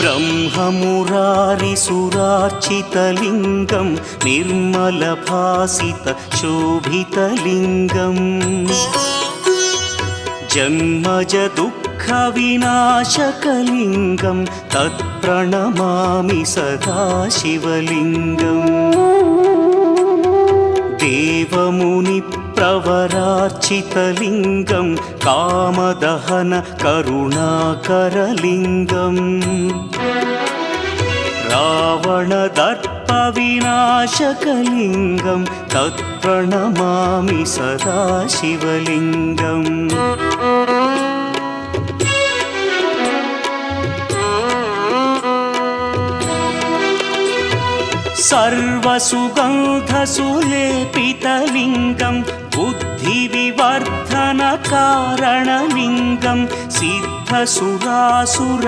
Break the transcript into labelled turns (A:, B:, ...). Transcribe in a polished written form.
A: ब्रह्ममुरारिसुरार्चितलिङ्गं निर्मलभासितशोभितलिङ्गम् जन्मजदुःखविनाशकलिङ्गं तत्प्रणमामि सदा शिवलिङ्गम् देवमुनिप्रवरार्चितलिङ्गं कामदहन करुणाकरलिङ्गम् रावणदर्पविनाशकलिङ्गं तत्प्रणमामि सदा शिवलिङ्गम् सर्वसुगन्धसुलेपितलिङ्गं बुद्धिविवर्धनकारणलिङ्गं सिद्धसुरासुर